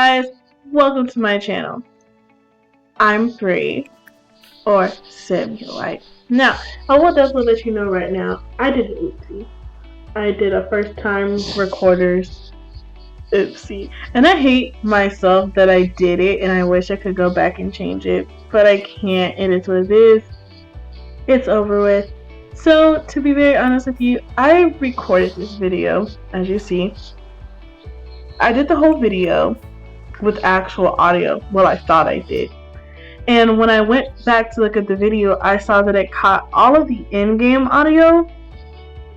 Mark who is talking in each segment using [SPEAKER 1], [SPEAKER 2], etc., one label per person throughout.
[SPEAKER 1] guys, welcome to my channel. I'm free, or simsulight. Now, I will definitely let you know right now, I did an oopsie. I did a first time recorder's oopsie. And I hate myself that I did it, and I wish I could go back and change it, but I can't. It is what it is. It's over with. So, to be very honest with you, I recorded this video, as you see. I did the whole video with actual audio. Well, I thought I did. And when I went back to look at the video, I saw that it caught all of the in-game audio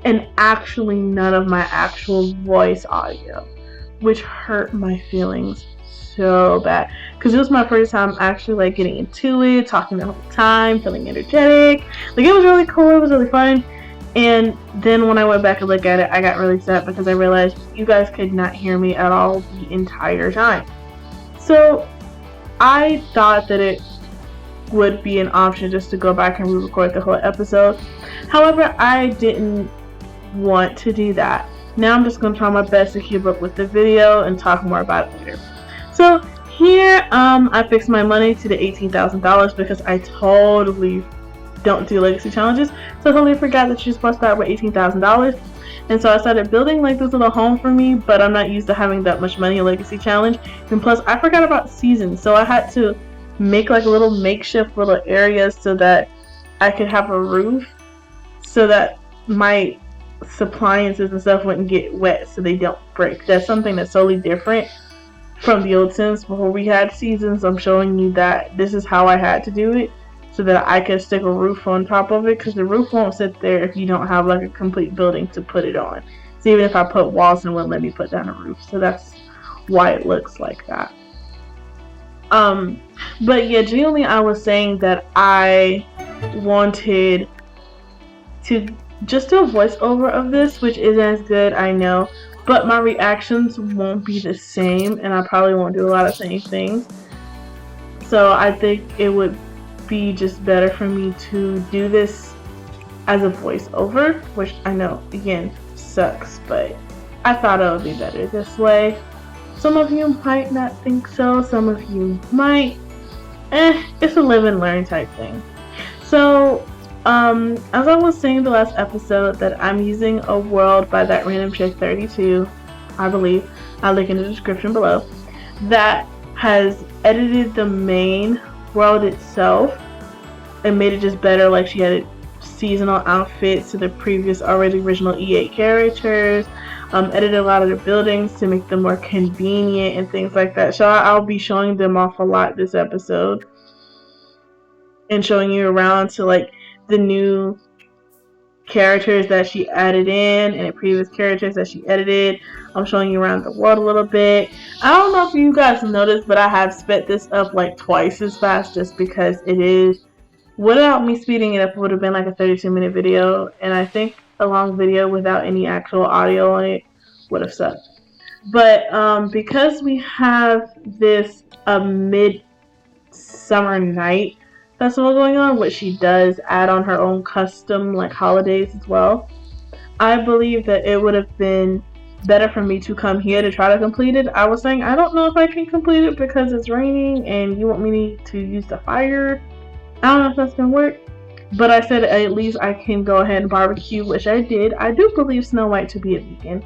[SPEAKER 1] and actually none of my actual voice audio, which hurt my feelings so bad. Because it was my first time actually getting into it, talking the whole time, feeling energetic. It was really cool, it was really fun. And then when I went back and looked at it, I got really sad because I realized you guys could not hear me at all the entire time. So I thought that it would be an option just to go back and re-record the whole episode. However, I didn't want to do that. Now I'm just going to try my best to keep up with the video and talk more about it later. So here I fixed my money to the $18,000 because I totally don't do legacy challenges. So I totally forgot that you're supposed to start with $18,000. And so I started building this little home for me, but I'm not used to having that much money in legacy challenge. And plus I forgot about seasons, so I had to make a little makeshift little area so that I could have a roof so that my appliances and stuff wouldn't get wet so they don't break. That's something that's totally different from the old Sims before we had seasons. I'm showing you that this is how I had to do it so that I could stick a roof on top of it, because the roof won't sit there if you don't have a complete building to put it on. So even if I put walls, it wouldn't let me put down a roof. So that's why it looks like that. But yeah, genuinely I was saying that I wanted to just do a voiceover of this, which isn't as good, I know, but my reactions won't be the same, and I probably won't do a lot of same things. So I think it would be just better for me to do this as a voiceover, which I know again sucks, but I thought it would be better this way. Some of you might not think so, some of you might. It's a live and learn type thing. So as I was saying the last episode, that I'm using a world by that random chick 32, I believe, I'll link in the description below, that has edited the main world itself and made it just better. She had seasonal outfits to the previous already original E8 characters, edited a lot of the buildings to make them more convenient and things like that. So I'll be showing them off a lot this episode and showing you around to the new characters that she added in and the previous characters that she edited. I'm showing you around the world a little bit. I don't know if you guys noticed, but I have sped this up twice as fast just because it is. Without me speeding it up, it would have been a 32-minute video, and I think a long video without any actual audio on it would have sucked. But because we have this midsummer night festival going on, which she does add on her own custom holidays as well, I believe that it would have been better for me to come here to try to complete it. I was saying I don't know if I can complete it because it's raining and you want me to use the fire. I don't know if that's gonna work, but I said at least I can go ahead and barbecue, which I did. I do believe Snow White to be a vegan,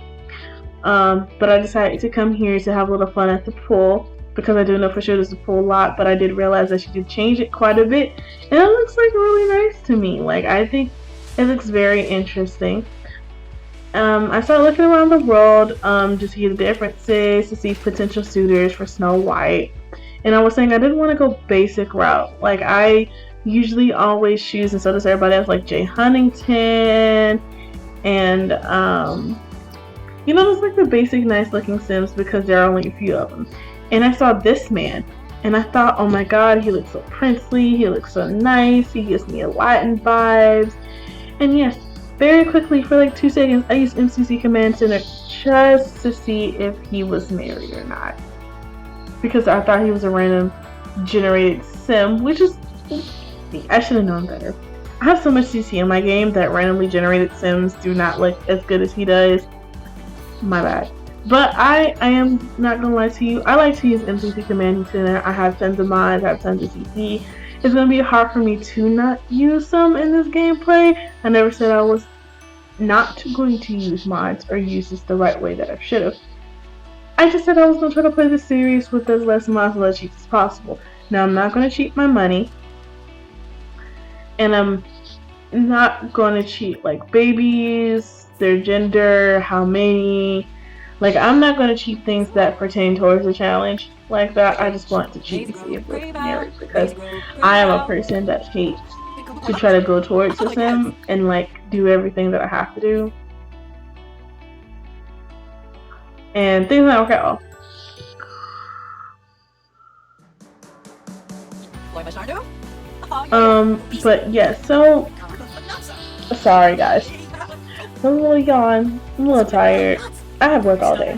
[SPEAKER 1] but I decided to come here to have a little fun at the pool because I do know for sure there's a pool lot, but I did realize that she did change it quite a bit, and it looks really nice to me. I think it looks very interesting. I started looking around the world just to see the differences, to see potential suitors for Snow White. And I was saying I didn't want to go basic route. I usually always choose, and so does everybody else, Jay Huntington and those the basic nice looking Sims because there are only a few of them. And I saw this man and I thought, oh my god, he looks so princely, he looks so nice, he gives me Aladdin vibes. And yes, very quickly for 2 seconds I used MCC Command Center just to see if he was married or not, because I thought he was a random generated sim, which is, I should have known better. I have so much CC in my game that randomly generated sims do not look as good as he does. My bad. But I am not gonna lie to you. I like to use NPC Command Center. I have tons of mods. I have tons of CC. It's gonna be hard for me to not use some in this gameplay. I never said I was not going to use mods or use this the right way that I should have. I just said I was gonna try to play this series with as less mods and less cheats as possible. Now I'm not gonna cheat my money, and I'm not gonna cheat like babies, their gender, how many. Like, I'm not gonna cheat things that pertain towards the challenge like that. I just want to cheat and see if it's married, because I am a person that hates to try to go towards the sim and like do everything that I have to do. And things don't work out. But yeah, so sorry guys. I'm a little yawn. I'm a little tired. I have work all day.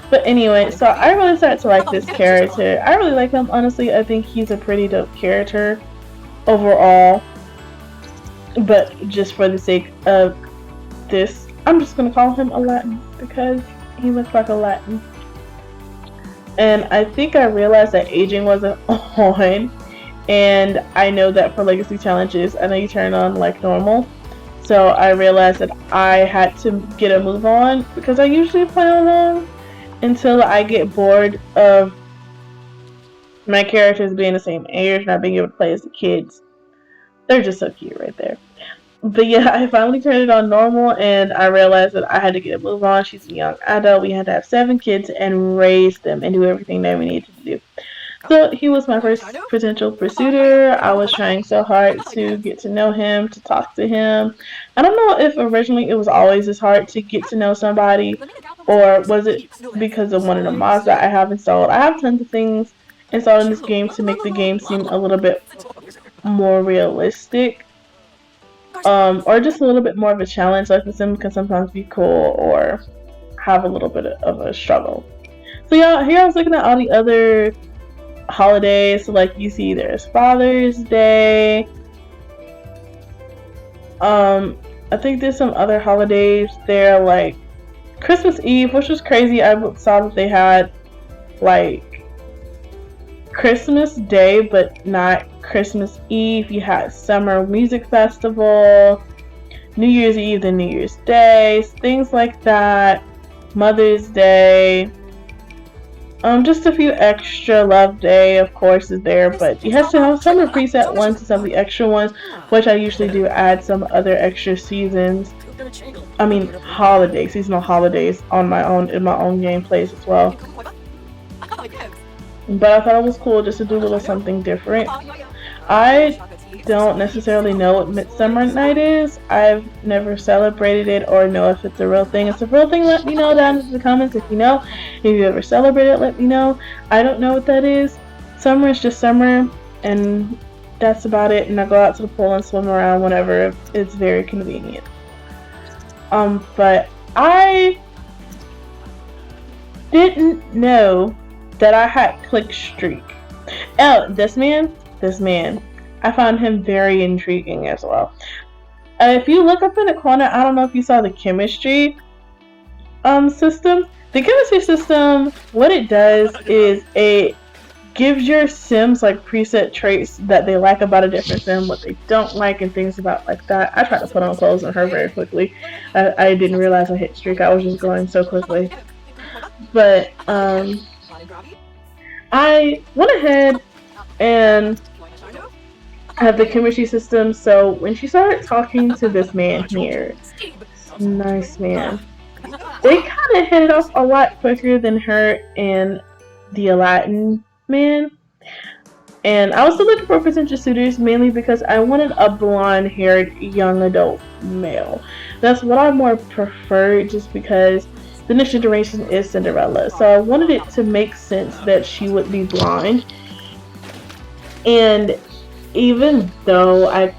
[SPEAKER 1] But anyway, so I really started to like this character. I really like him, honestly. I think he's a pretty dope character overall. But just for the sake of this, I'm just gonna call him a Latin because he looks like a Latin. And I think I realized that aging wasn't on. And I know that for legacy challenges, I know you turn on like normal. So I realized that I had to get a move on because I usually play along until I get bored of my characters being the same age, not being able to play as the kids. They're just so cute right there. But yeah, I finally turned it on normal and I realized that I had to get a move on. She's a young adult. We had to have 7 kids and raise them and do everything that we needed to do. So he was my first potential pursuer. I was trying so hard to get to know him, to talk to him. I don't know if originally it was always this hard to get to know somebody, or was it because of one of the mods that I have installed. I have tons of things installed in this game to make the game seem a little bit more realistic. Or just a little bit more of a challenge. Like the sim can sometimes be cool or have a little bit of a struggle. So yeah, here I was looking at all the other holidays. So like you see there's Father's Day. I think there's some other holidays there like Christmas Eve, which was crazy. I saw that they had like Christmas Day but not Christmas Eve. You had Summer Music Festival, New Year's Eve and New Year's Day, things like that. Mother's Day. Just a few extra. Love Day, of course, is there, but you have to have some of the preset ones and some of the extra ones, which I usually do add some other extra seasons. I mean, seasonal holidays on my own in my own gameplays as well. But I thought it was cool just to do a little something different. I don't necessarily know what Midsummer Night is. I've never celebrated it or know if it's a real thing. If it's a real thing, let me know down in the comments if you know. If you ever celebrate it, let me know. I don't know what that is. Summer is just summer, and that's about it. And I go out to the pool and swim around whenever it's very convenient. But I didn't know that I had click streak. Oh, this man. I found him very intriguing as well. If you look up in the corner, I don't know if you saw the chemistry system. The chemistry system, what it does is it gives your sims like preset traits that they like about a different sim, what they don't like, and things about like that. I tried to put on clothes on her very quickly. I didn't realize I hit streak. I was just going so quickly. But I went ahead and have the chemistry system. So when she started talking to this man here, nice man, they kind of hit it off a lot quicker than her and the Latin man. And I was still looking for potential suitors mainly because I wanted a blonde-haired young adult male. That's what I more preferred, just because the next generation is Cinderella. So I wanted it to make sense that she would be blonde. And even though I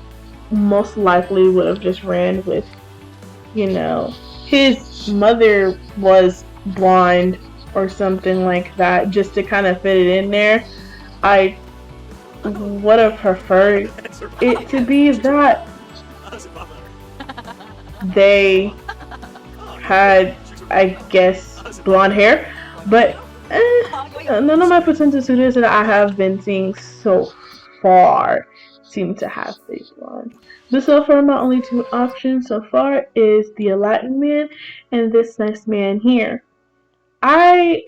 [SPEAKER 1] most likely would have just ran with, you know, his mother was blonde or something like that, just to kind of fit it in there, I would have preferred it to be that they had I guess, blonde hair. But none of my potential suitors that I have been seeing so far seem to have fake blonde. But so far, my only two options so far is the Latin man and this nice man here. I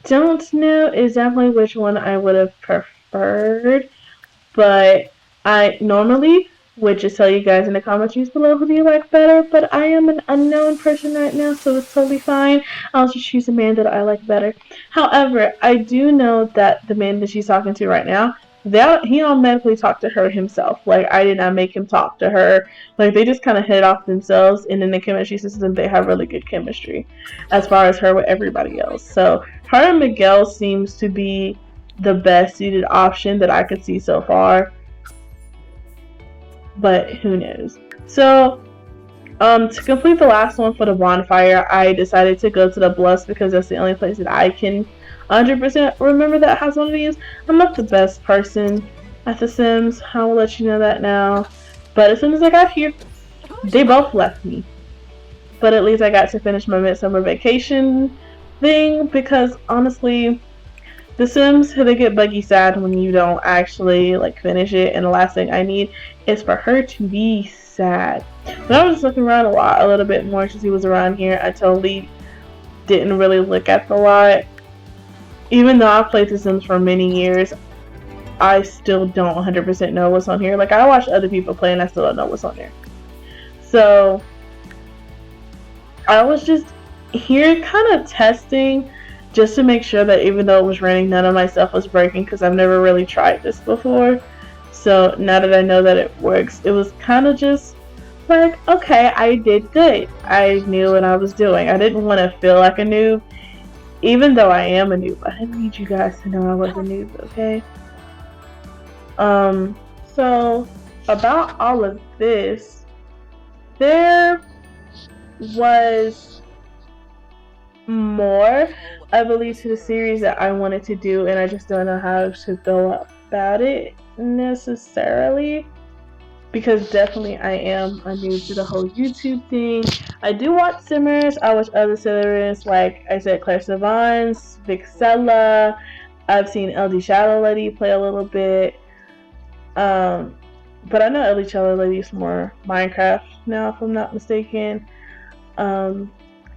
[SPEAKER 1] don't know exactly which one I would have preferred, but I normally would just tell you guys in the comments below who do you like better, but I am an unknown person right now, so it's totally fine. I'll just choose a man that I like better. However, I do know that the man that she's talking to right now, that he automatically talked to her himself. Like, I did not make him talk to her. Like, they just kind of hit it off themselves, and in the chemistry system, they have really good chemistry as far as her with everybody else. So her and Miguel seems to be the best suited option that I could see so far, but who knows. So to complete the last one for the bonfire, I decided to go to the bluffs because that's the only place that I can 100% remember that has one of these. I'm not the best person at The Sims, I will let you know that now, but as soon as I got here, they both left me. But at least I got to finish my midsummer vacation thing, because honestly, The Sims, they get buggy sad when you don't actually like finish it, and the last thing I need is for her to be sad. But I was just looking around a little bit more to see who was around here. I totally didn't really look at the lot. Even though I've played The Sims for many years, I still don't 100% know what's on here. Like, I watch other people play and I still don't know what's on there. So I was just here kind of testing, just to make sure that even though it was raining, none of my stuff was breaking, because I've never really tried this before. So now that I know that it works, it was kind of just like, okay, I did good. I knew what I was doing. I didn't want to feel like a noob, even though I am a noob. I didn't need you guys to know I was a noob, okay? So about all of this, there was more, I believe, to the series that I wanted to do, and I just don't know how to go about it necessarily, because definitely I am new to the whole YouTube thing. I do watch Simmers. I watch other Simmers, like I said, Claire Savans, Vixella. I've seen LD Shadow Lady play a little bit, but I know LD Shadow Lady is more Minecraft now, if I'm not mistaken.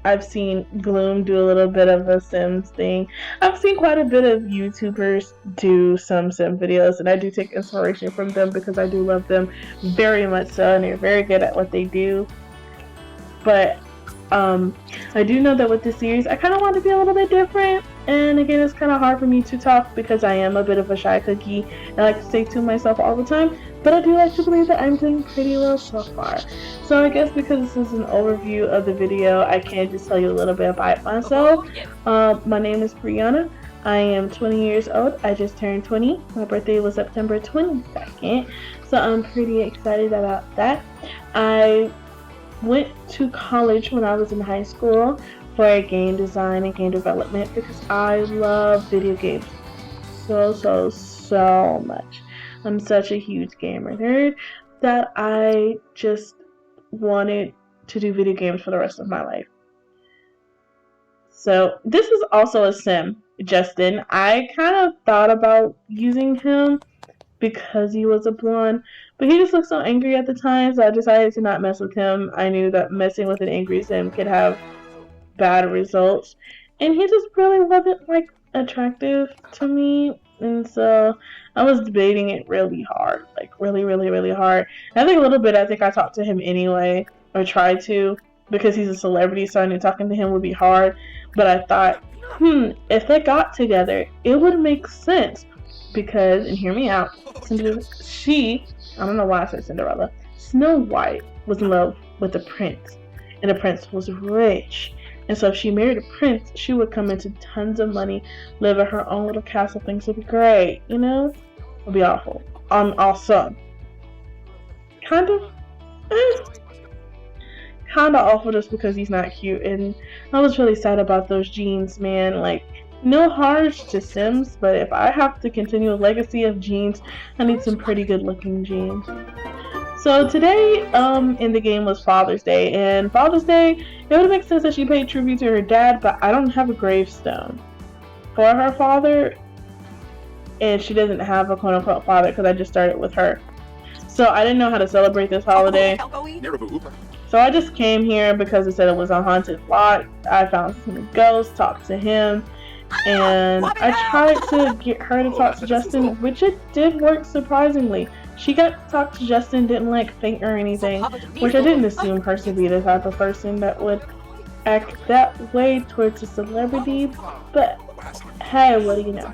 [SPEAKER 1] I've seen Gloom do a little bit of a Sims thing. I've seen quite a bit of YouTubers do some Sim videos, and I do take inspiration from them because I do love them very much so, and they're very good at what they do. But I do know that with this series, I kind of want to be a little bit different. And again, it's kind of hard for me to talk because I am a bit of a shy cookie. I like to stay to myself all the time, but I do like to believe that I'm doing pretty well so far. So I guess because this is an overview of the video, I can just tell you a little bit about myself. My name is Brianna. I am 20 years old. I just turned 20. My birthday was September 22nd, so I'm pretty excited about that. I went to college when I was in high school for game design and game development because I love video games so much. I'm such a huge gamer nerd that I just wanted to do video games for the rest of my life. So this is also a Sim, Justin. I kind of thought about using him because he was a blonde, but he just looked so angry at the time, so I decided to not mess with him. I knew that messing with an angry Sim could have bad results, and he just really wasn't like attractive to me, and so I was debating it really hard, like really hard. And I think a little bit, I think I talked to him anyway, or tried to, because he's a celebrity, so I knew talking to him would be hard. But I thought, if they got together, it would make sense, because, and hear me out, I don't know why I said Cinderella, Snow White was in love with the prince, and the prince was rich. And so if she married a prince, she would come into tons of money, live in her own little castle. Things would be great, you know? It would be awful. Awesome. Kind of awful just because he's not cute. And I was really sad about those jeans, man. Like, no harsh to Sims, but if I have to continue a legacy of jeans, I need some pretty good looking jeans. So today, in the game was Father's Day, and Father's Day, it would make sense that she paid tribute to her dad, but I don't have a gravestone for her father, and she doesn't have a quote-unquote father because I just started with her. So I didn't know how to celebrate this holiday. So I just came here because it said it was a haunted lot. I found some ghosts, talked to him, and I tried to get her to talk to Justin, which it did work surprisingly. She got to talk to Justin, didn't like faint or anything, which I didn't assume her to be the type of person that would act that way towards a celebrity, but hey, what do you know?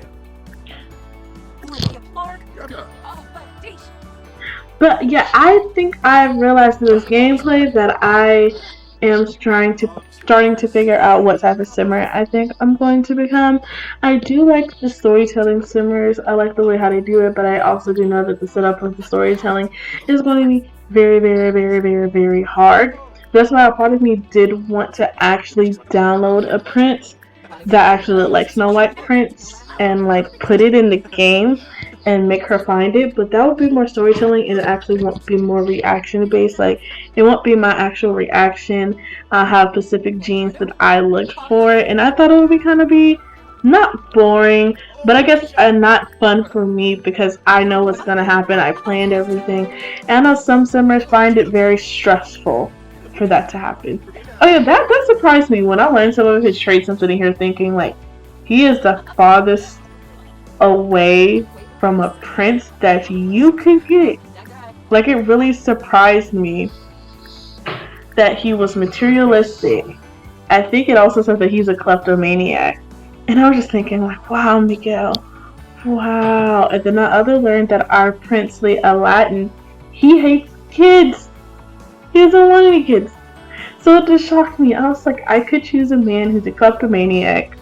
[SPEAKER 1] But yeah, I think I've realized through this gameplay that I am starting to figure out what type of simmer I think I'm going to become. I do like the storytelling simmers. I like the way how they do it, but I also do know that the setup of the storytelling is going to be very, very, very, very, very hard. That's why a part of me did want to actually download a print that actually looked like Snow White prints and like put it in the game and make her find it, but that would be more storytelling and it actually won't be more reaction based. Like, it won't be my actual reaction. I have specific genes that I looked for, and I thought it would be kind of be not boring, but I guess not fun for me because I know what's gonna happen. I planned everything, and I know some simmers find it very stressful for that to happen. Oh yeah, that surprised me when I learned some of his traits. I'm sitting here thinking like, he is the farthest away from a prince that you could get. Like, it really surprised me that he was materialistic. I think it also says that he's a kleptomaniac. And I was just thinking like, wow, Miguel. Wow. And then I other learned that our princely Aladdin, he hates kids. He doesn't want any kids. So it just shocked me. I was like, I could choose a man who's a kleptomaniac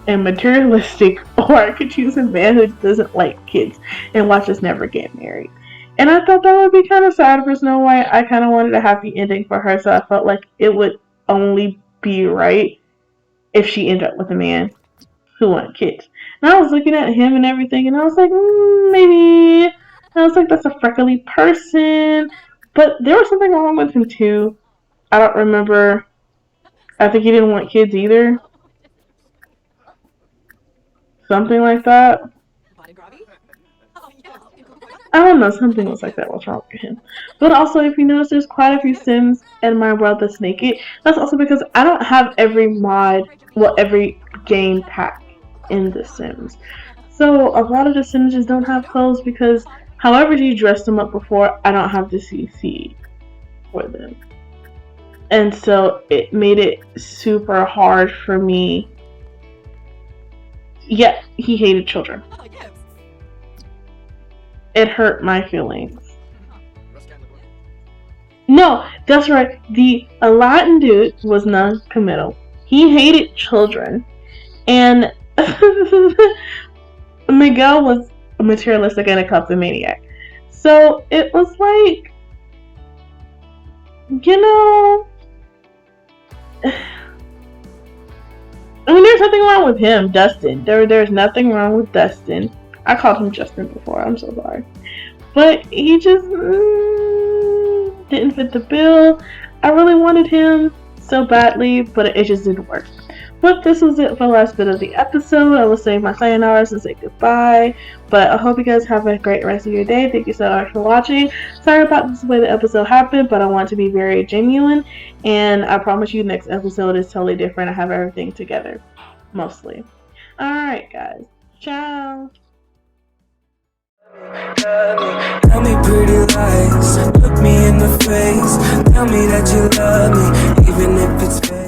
[SPEAKER 1] and materialistic, or I could choose a man who doesn't like kids and watch us never get married. And I thought that would be kind of sad for Snow White. I kind of wanted a happy ending for her, so I felt like it would only be right if she ended up with a man who wanted kids. And I was looking at him and everything, and I was like, maybe. And I was like, that's a freckly person. But there was something wrong with him too. I don't remember. I think he didn't want kids either. Something like that. I don't know, something was like that was wrong with him. But also, if you notice, there's quite a few Sims in my world that's naked. That's also because I don't have every mod, well, every game pack in The Sims. So a lot of the Sims just don't have clothes because however you dressed them up before, I don't have the CC for them. And so it made it super hard for me. Yeah, he hated children. It hurt my feelings. No, that's right. The Aladdin dude was non-committal. He hated children. And Miguel was materialistic and a kleptomaniac. So it was like, you know, I mean, there's nothing wrong with him, Dustin. There's nothing wrong with Dustin. I called him Justin before, I'm so sorry. But he just didn't fit the bill. I really wanted him so badly, but it just didn't work. But this was it for the last bit of the episode. I will say my sayonara and say goodbye. But I hope you guys have a great rest of your day. Thank you so much for watching. Sorry about this way the episode happened, but I want to be very genuine. And I promise you next episode is totally different. I have everything together. Mostly. Alright guys. Ciao.
[SPEAKER 2] Tell me pretty lies, look me in the face. Tell me that you love me, even if it's fake.